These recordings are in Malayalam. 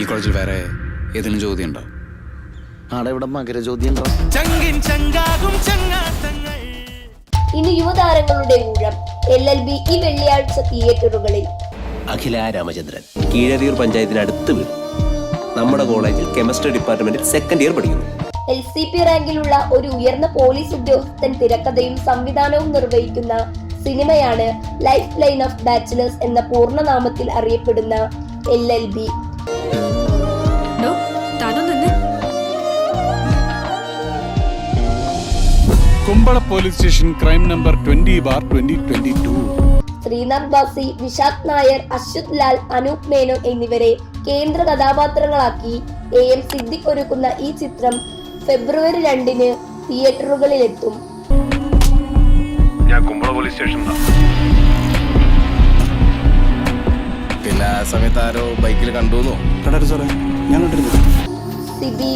ഈ കോളേജിൽ വേറെ ഏതെങ്കിലും ചോദ്യം ഉണ്ടോ? ആടെ ഇവിടെ മകരജ്യോതി ഉണ്ടോ? ഇനി യുവതാരങ്ങളുടെ ഊഴം. LLB ഈ വെള്ളിയാഴ്ച തിയേറ്ററുകളിൽ. അഖില രാമചന്ദ്രൻ കീഴരിയൂർ പഞ്ചായത്തിന് അടുത്ത് വീട്. നമ്മുടെ കോളേജിൽ കെമിസ്ട്രി ഡിപ്പാർട്ട്മെന്റിൽ സെക്കൻഡ് ഇയർ പഠിക്കുന്നു. LCP റാങ്കിലുള്ള ഒരു ഉയർന്ന പോലീസ് ഉദ്യോഗസ്ഥൻ തിരക്കഥയും സംവിധാനവും നിർവഹിക്കുന്ന സിനിമയാണ് ലൈഫ് ലൈൻ ഓഫ് ബാച്ചിലേഴ്സ് എന്ന പൂർണ്ണനാമത്തിൽ അറിയപ്പെടുന്ന LLB. Kumbla police station crime number 20/2022. Sreenath Bhasi, Vishak Nair, Aswath Lal, Anoop Menon എന്നിവരെ കേന്ദ്ര കഥാപാത്രങ്ങളാക്കി AM സിദ്ദിഖ് ഒരുക്കുന്ന ഈ ചിത്രം ഫെബ്രുവരി 2-ന് തിയേറ്ററുകളിലെത്തും. ഞാൻ കുമ്പള പോലീസ് സ്റ്റേഷൻ പിന്നെ ആ സമയത്ത് ആരോ ബൈക്കിൽ കണ്ടുവന്നോ? കണ്ടു സാറേ, ഞാൻ കണ്ടിരുന്നു. സിബി,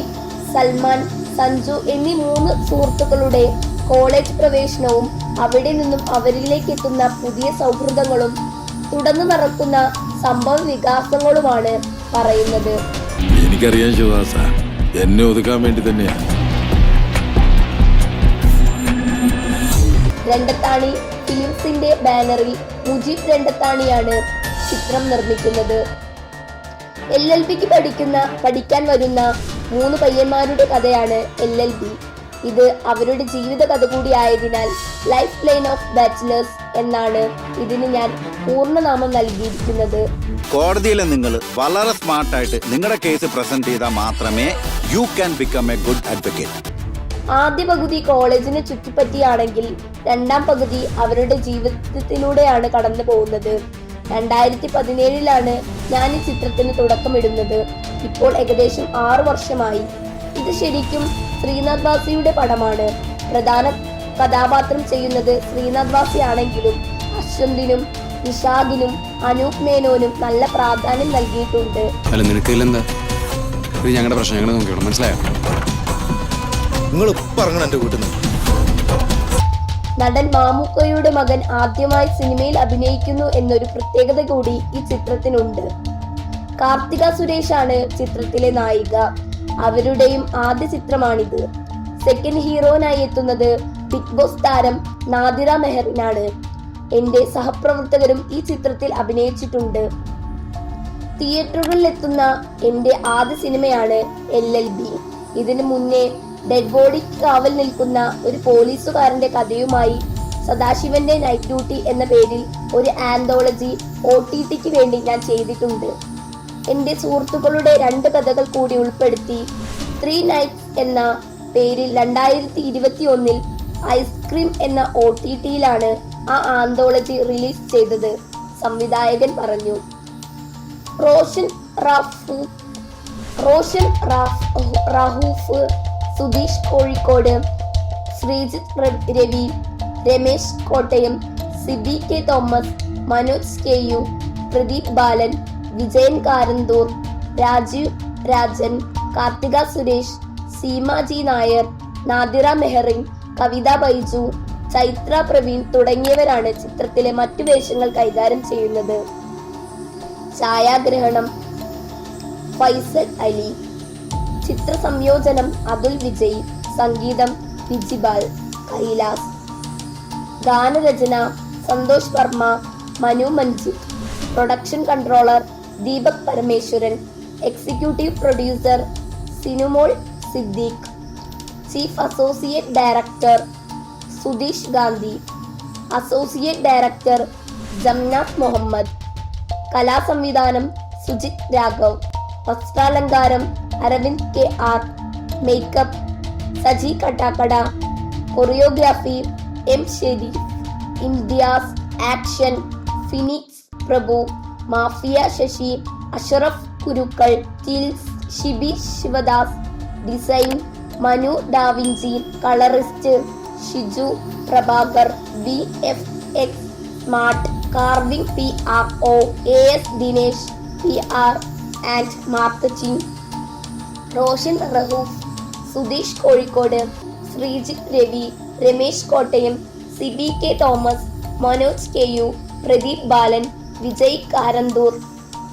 സൽമാൻ, സഞ്ജു എന്നീ 3 സുഹൃത്തുക്കളുടെ കോളേജ് പ്രവേശനവും അവിടെ നിന്നും അവരിലേക്ക് എത്തുന്ന പുതിയ സൗഹൃദങ്ങളും തുടർന്ന് നടക്കുന്ന സംഭവ വികാസങ്ങളുമാണ് പറയുന്നത്. എനിക്കറിയാൻ ശിവാസ, എന്നെ ഒതുക്കാൻ വേണ്ടി തന്നെയാണ്. രണ്ടത്താണി ഫിലിംസിന്റെ ബാനറിൽ മുജീബ് രണ്ടത്താണിയാണ് ചിത്രം നിർമ്മിക്കുന്നത്. LLBക്ക് പഠിക്കാൻ വരുന്ന 3 പയ്യന്മാരുടെ കഥയാണ് LLB. ഇത് അവരുടെ ജീവിത കഥ കൂടിയായതിനാൽ ലൈഫ് ലൈൻ ഓഫ് ബാച്ചിലേഴ്സ് എന്നാണ് ഇതിന് ഞാൻ പൂർണ്ണനാമം നൽകിയിരിക്കുന്നത്. കോടതിയിൽ നിങ്ങൾ വളരെ സ്മാർട്ടായിട്ട് നിങ്ങളുടെ കേസ് പ്രസന്റ് ചെയ്താൽ മാത്രമേ you can become A good advocate. ആദ്യ പകുതി കോളേജിനെ ചുറ്റിപ്പറ്റിയാണെങ്കിൽ രണ്ടാം പകുതി അവരുടെ ജീവിതത്തിലൂടെയാണ് കടന്നു പോകുന്നത്. 2017 ഞാൻ ഈ ചിത്രത്തിന് തുടക്കമിടുന്നത്. ഇപ്പോൾ ഏകദേശം 6 വർഷമായി. ഇത് ശരിക്കും ശ്രീനാഥ് ബാസിയുടെ പടമാണ്. പ്രധാന കഥാപാത്രം ചെയ്യുന്നത് ശ്രീനാഥ് ബാസി ആണെങ്കിലും അശ്വന്തിനും നിഷാദിനും അനൂപ് മേനോനും നല്ല പ്രാധാന്യം നൽകിയിട്ടുണ്ട്. അല്ല, നിനക്കില്ലെന്താ? ഇത് ഞങ്ങളുടെ പ്രശ്നം, ഞങ്ങൾ നോക്കിയോളാം. മനസ്സിലായോ? നിങ്ങൾ പറഞ്ഞു എന്റെ വീട്ടിൽ നിന്ന്. നടൻ മാമുക്കോയുടെ മകൻ ആദ്യമായി സിനിമയിൽ അഭിനയിക്കുന്നു എന്നൊരു പ്രത്യേകത കൂടി ഈ ചിത്രത്തിനുണ്ട്. കാർത്തിക സുരേഷാണ് ചിത്രത്തിലെ നായിക. അവരുടെയും ആദ്യ ചിത്രമാണിത്. സെക്കൻഡ് ഹീറോനായി എത്തുന്നത് ബിഗ് ബോസ് താരം നാദിറ മെഹറിനാണ്. എന്റെ സഹപ്രവർത്തകരും ഈ ചിത്രത്തിൽ അഭിനയിച്ചിട്ടുണ്ട്. തിയേറ്ററുകളിൽ എത്തുന്ന എന്റെ ആദ്യ സിനിമയാണ് LLB. ഇതിനു മുന്നേ ഡെഡ് ബോഡിക്ക് കാവൽ നിൽക്കുന്ന ഒരു പോലീസുകാരന്റെ കഥയുമായി സദാശിവന്റെ നൈറ്റ് ഡ്യൂട്ടി എന്ന പേരിൽ ഒരു ആന്തോളജി OTTക്ക് വേണ്ടി ഞാൻ ചെയ്തിട്ടുണ്ട്. എന്റെ സുഹൃത്തുക്കളുടെ 2 കഥകൾ കൂടി ഉൾപ്പെടുത്തി 3 നൈറ്റ്സ് എന്ന പേരിൽ 2021 ഐസ്ക്രീം എന്ന OTTയിലാണ് ആ ആന്തോളജി റിലീസ് ചെയ്തത്. സംവിധായകൻ പറഞ്ഞു. റോഷൻ റാഹൂഫ്, സുധീഷ് കോഴിക്കോട്, ശ്രീജിത്ത് രവി, രമേശ് കോട്ടയം, സിബി കെ തോമസ്, മനോജ് KU, പ്രദീപ് ബാലൻ, വിജയൻ കാരന്തൂർ, രാജീവ് രാജൻ, കാർത്തിക സുരേഷ്, സീമാജി നായർ, നാദിറ മെഹറിൻ, കവിത ബൈജു, ചൈത്ര പ്രവീൺ തുടങ്ങിയവരാണ് ചിത്രത്തിലെ മറ്റു വേഷങ്ങൾ കൈകാര്യം ചെയ്യുന്നത്. ഛായാഗ്രഹണം ഫൈസൽ അലി, ചിത്ര സംയോജനം അതുൽ വിജയ്, സംഗീതം വിജിബാൽ കൈലാസ്, ഗാനരചന Santhosh Varma, Manu Manjith, production controller Deepak Parameswaran, executive producer Sinumol Siddique, chief associate director Sudheesh Gandhi, associate director Jamnath Muhammad, കലാസംവിധാനം സുജിത് രാഘവ്, വസ്ത്രാലങ്കാരം Aravind KR, makeup Saji Kattakada, choreography M Shareef, ഇന്ത്യാസ് action Phoenix Prabhu, Mafia Sasi, Ashraf Gurukkal, stills Shibi Sivadas, design Manu Da Vinci, colourist Shiju Prabhakar, VFX smart, carving PRO AS Dinesh, PR and marketing Roshan Rahoof, Sudheesh Kozhikode, Sreejith Ravi, Ramesh Kottayam, Sibi K Thomas, Manoj KU, Pradeep Balan, Vijay Karanthur,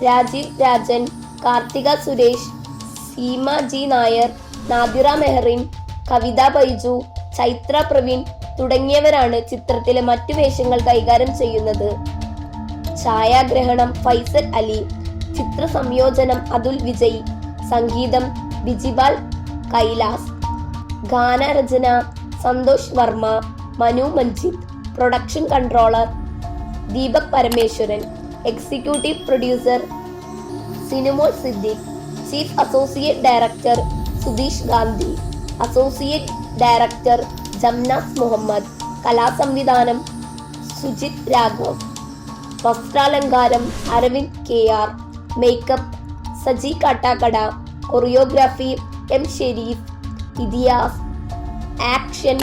Rajeev Rajan, Karthika Suresh, Seema G Nair, Nadira Mehrin, Kavitha Baiju, Chaithra Praveen തുടങ്ങിയവരാണ് ചിത്രത്തിലെ മറ്റു വേഷങ്ങൾ കൈകാര്യം ചെയ്യുന്നത്. ഛായാഗ്രഹണം ഫൈസൽ അലി, ചിത്ര സംയോജനം അതുൽ വിജയ്, സംഗീതം ബിജിപാൽ കൈലാസ്, ഗാനരചന Santhosh Varma, Manu Manjith, production controller Deepak Parameswaran, executive producer Sinumol Siddique, chief associate director Sudheesh Gandhi, associate director Jamnas Muhammad, കലാസംവിധാനം സുജിത് രാഘവ്, വസ്ത്രാലങ്കാരം Aravind KR, makeup Saji Kattakada, choreography M Shareef, Ithiyas, action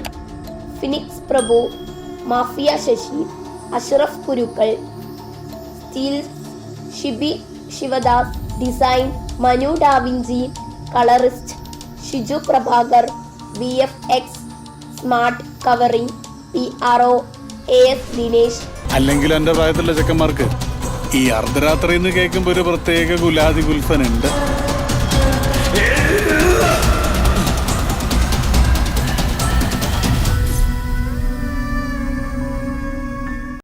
Phoenix Prabhu, Mafia Sasi, Ashraf Gurukkal, still Shibi Sivadas, design Manu Da Vinci, colourist Shiju Prabhakar, VFX smart covering PRO AS Dinesh. അല്ലെങ്കിൽ എൻ്റെ പ്രായത്തിലുള്ള ചെക്കന്മാർക്ക് ഈ അർദ്ധരാത്രി എന്ന് കേൾക്കുമ്പോൾ ഒരു പ്രത്യേക ഗുലാതി ഗുൽഫനുണ്ട്.